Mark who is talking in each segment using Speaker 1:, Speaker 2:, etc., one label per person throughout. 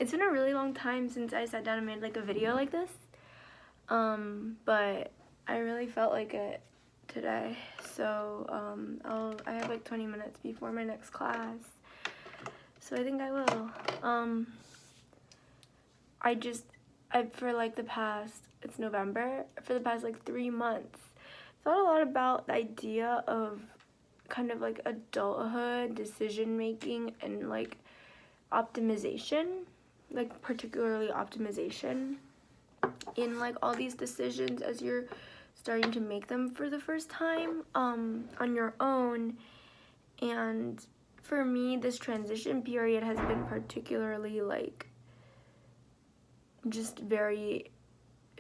Speaker 1: It's been a really long time since I sat down and made like a video like this. But I really felt like it today. So I have like 20 minutes before my next class. So I think I will. For like the past, it's November, for the past like 3 months, thought a lot about the idea of kind of like adulthood, decision making, and like optimization, like particularly optimization in like all these decisions as you're starting to make them for the first time on your own. And for me, this transition period has been particularly like just very,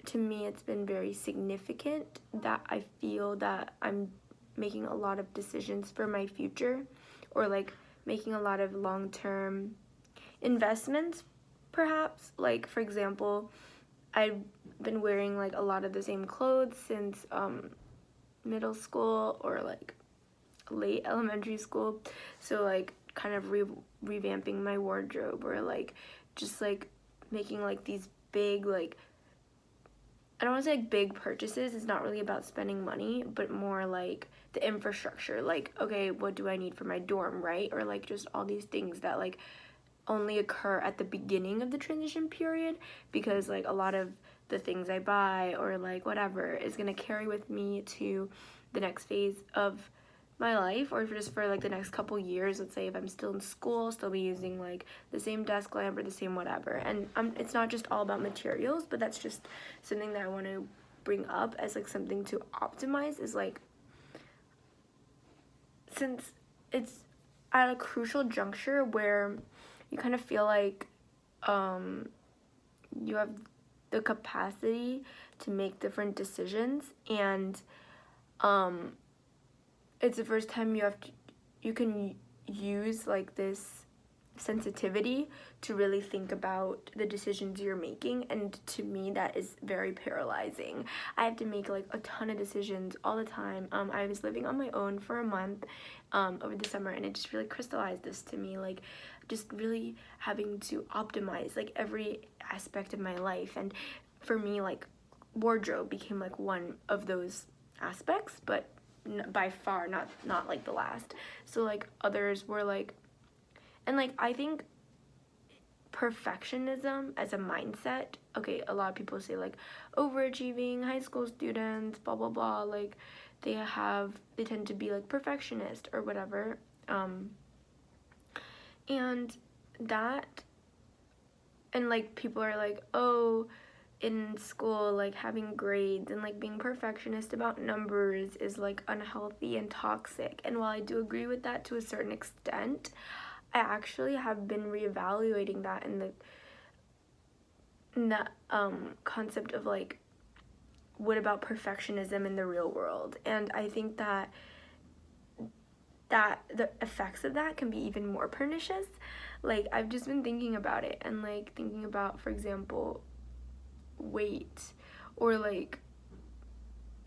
Speaker 1: to me it's been very significant that I feel that I'm making a lot of decisions for my future, or like making a lot of long-term investments perhaps. Like for example, I've been wearing like a lot of the same clothes since middle school or like late elementary school, so like kind of revamping my wardrobe, or like just like making like these big, like, I don't want to say like big purchases. It's not really about spending money, but more like the infrastructure, like, okay, what do I need for my dorm, right? Or like just all these things that like only occur at the beginning of the transition period, because like a lot of the things I buy or like whatever is going to carry with me to the next phase of my life, or just for like the next couple years. Let's say if I'm still in school, still be using like the same desk lamp or the same whatever. And it's not just all about materials, but that's just something that I want to bring up as like something to optimize, is like, since it's at a crucial juncture where you kind of feel like you have the capacity to make different decisions, and it's the first time you can use like this sensitivity to really think about the decisions you're making. And to me, that is very paralyzing. I have to make like a ton of decisions all the time. I was living on my own for a month over the summer, and it just really crystallized this to me, like just really having to optimize like every aspect of my life. And for me, like wardrobe became like one of those aspects, but by far not like the last. So like others were like, and like I think perfectionism as a mindset, okay, a lot of people say like overachieving high school students, blah blah blah, like they tend to be like perfectionist or whatever, and that, and like people are like, oh, in school, like having grades and like being perfectionist about numbers is like unhealthy and toxic. And while I do agree with that to a certain extent, I actually have been reevaluating that in the concept of like, what about perfectionism in the real world? And I think that the effects of that can be even more pernicious. Like I've just been thinking about it, and like thinking about, for example, weight, or like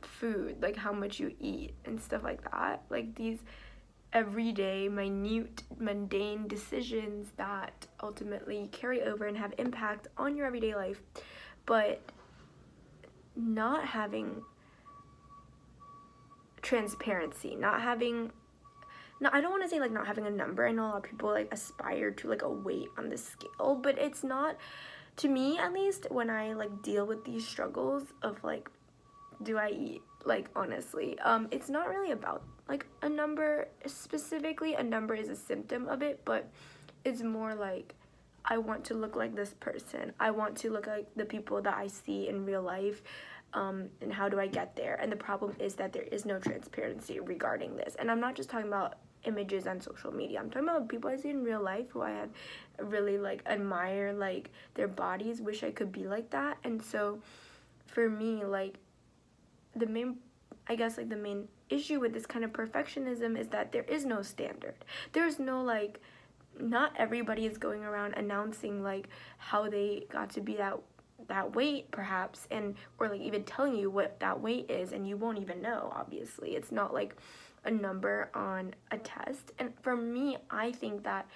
Speaker 1: food, like how much you eat and stuff like that, like these everyday minute mundane decisions that ultimately carry over and have impact on your everyday life. But not having transparency, not having, no, I don't want to say like not having a number. I know a lot of people like aspire to like a weight on the scale, but it's not, to me at least, when I like deal with these struggles of like, do I eat, like honestly, it's not really about like a number specifically. A number is a symptom of it, but it's more like, I want to look like this person, I want to look like the people that I see in real life, and how do I get there? And the problem is that there is no transparency regarding this. And I'm not just talking about images on social media, I'm talking about people I see in real life who I have really like admire, like their bodies, wish I could be like that. And so for me, like the main, I guess like the main issue with this kind of perfectionism is that there is no standard. There's no like, not everybody is going around announcing like how they got to be that weight perhaps, and or like even telling you what that weight is, and you won't even know. Obviously it's not like a number on a test. And for me, I think that,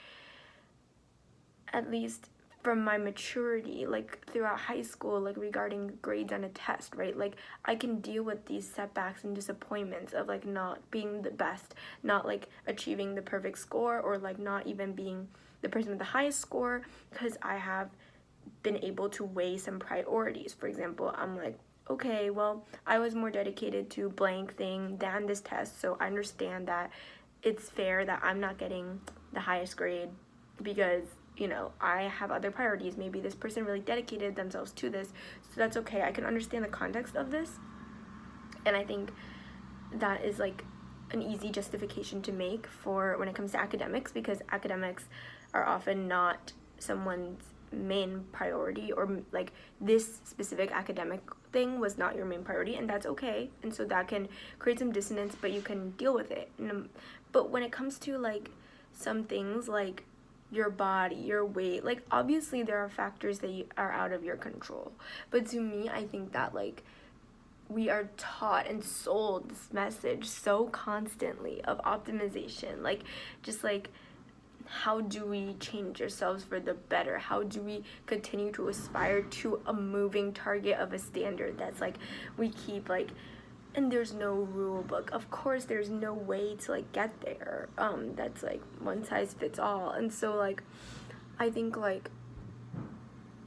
Speaker 1: at least from my maturity, like throughout high school, like regarding grades on a test, right? Like I can deal with these setbacks and disappointments of like not being the best, not like achieving the perfect score, or like not even being the person with the highest score, because I have been able to weigh some priorities. For example, I'm like, okay, well, I was more dedicated to blank thing than this test, so I understand that it's fair that I'm not getting the highest grade because, you know, I have other priorities. Maybe this person really dedicated themselves to this, so that's okay. I can understand the context of this, and I think that is like an easy justification to make for when it comes to academics, because academics are often not someone's main priority, or like this specific academic thing was not your main priority, and that's okay. And so that can create some dissonance, but you can deal with it. But when it comes to like some things like your body, your weight, like obviously there are factors that are out of your control, but to me, I think that like we are taught and sold this message so constantly of optimization, like just like how do we change ourselves for the better, how do we continue to aspire to a moving target of a standard that's like we keep like, and there's no rule book, of course there's no way to like get there, that's like one size fits all. And so like I think like,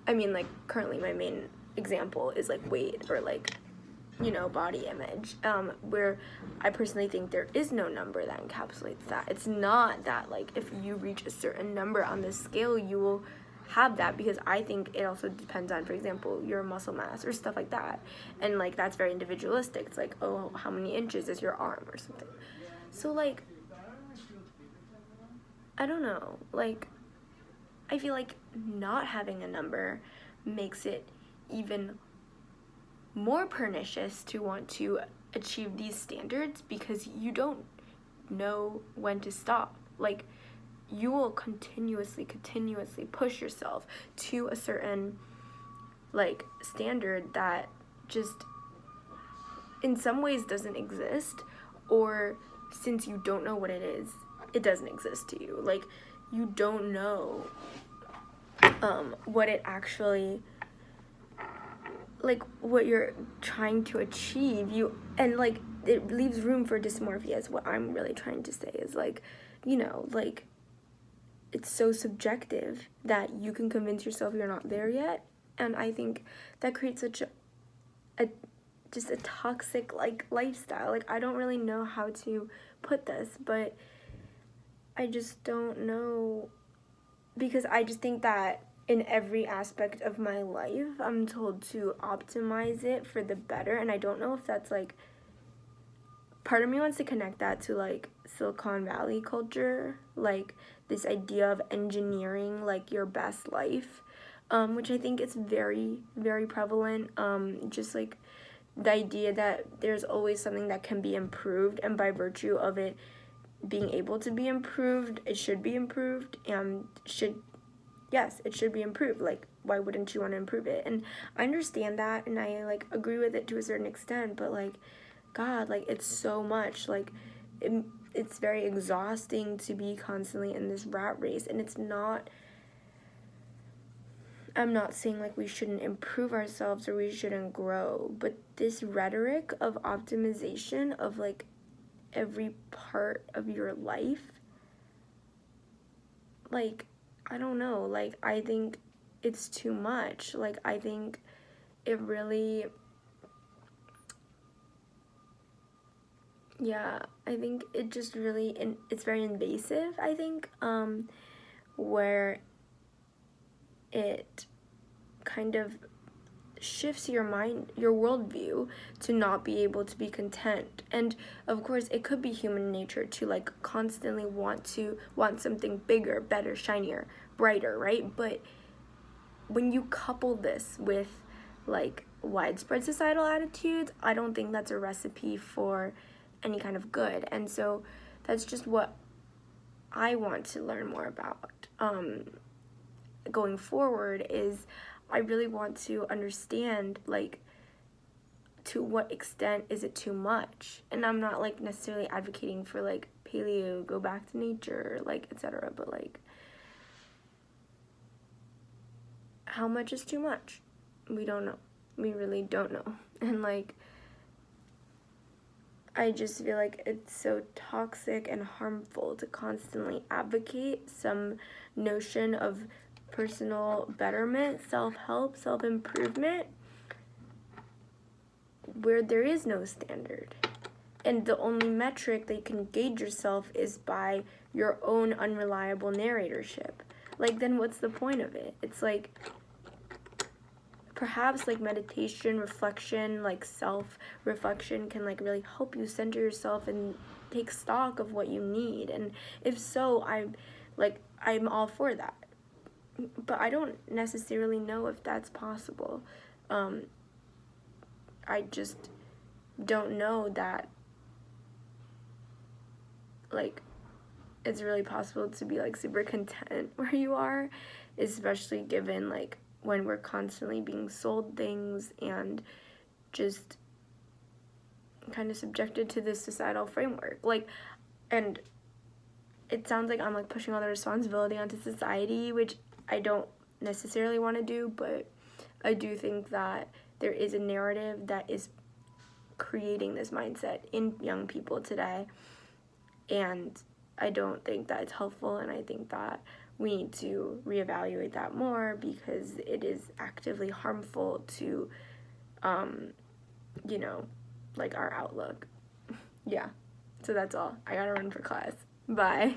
Speaker 1: I mean like currently my main example is like weight, or like, you know, body image, where I personally think there is no number that encapsulates that. It's not that like if you reach a certain number on the scale you will have that, because I think it also depends on, for example, your muscle mass or stuff like that, and like that's very individualistic. It's like, oh, how many inches is your arm or something. So like I don't know, like I feel like not having a number makes it even more pernicious to want to achieve these standards, because you don't know when to stop. Like you will continuously push yourself to a certain like standard that just in some ways doesn't exist, or since you don't know what it is, it doesn't exist to you. Like you don't know what it actually, like what you're trying to achieve. You, and like it leaves room for dysmorphia is what I'm really trying to say, is like, you know, like it's so subjective that you can convince yourself you're not there yet. And I think that creates such a just a toxic like lifestyle. Like I don't really know how to put this, but I just don't know, because I just think that in every aspect of my life I'm told to optimize it for the better, and I don't know if that's like, part of me wants to connect that to like Silicon Valley culture, like this idea of engineering like your best life, which I think is very, very prevalent. Just like the idea that there's always something that can be improved, and by virtue of it being able to be improved, it should be improved, and yes, it should be improved. Like, why wouldn't you want to improve it? And I understand that, and I like agree with it to a certain extent, but like, God, like it's so much. Like it's very exhausting to be constantly in this rat race, and it's not, I'm not saying like we shouldn't improve ourselves or we shouldn't grow, but this rhetoric of optimization of like every part of your life, like I don't know, like I think it's too much. Like I think it really, yeah, I think it just really, it's very invasive, I think, where it kind of shifts your mind, your worldview, to not be able to be content. And of course it could be human nature to like constantly want something bigger, better, shinier, brighter, right? But when you couple this with like widespread societal attitudes, I don't think that's a recipe for any kind of good. And so that's just what I want to learn more about going forward, is I really want to understand like to what extent is it too much. And I'm not like necessarily advocating for like paleo, go back to nature, like etc., but like how much is too much? We don't know. We really don't know. And like, I just feel like it's so toxic and harmful to constantly advocate some notion of personal betterment, self-help, self-improvement, where there is no standard. And the only metric that you can gauge yourself is by your own unreliable narratorship. Like, then what's the point of it? It's like, perhaps like meditation, reflection, like self-reflection can like really help you center yourself and take stock of what you need. And if so, I'm all for that. But I don't necessarily know if that's possible. I just don't know that like it's really possible to be like super content where you are, especially given like when we're constantly being sold things and just kind of subjected to this societal framework. Like, and it sounds like I'm like pushing all the responsibility onto society, which I don't necessarily want to do, but I do think that there is a narrative that is creating this mindset in young people today, and I don't think that it's helpful, and I think that we need to reevaluate that more because it is actively harmful to, you know, like our outlook. Yeah, so that's all. I gotta run for class. Bye.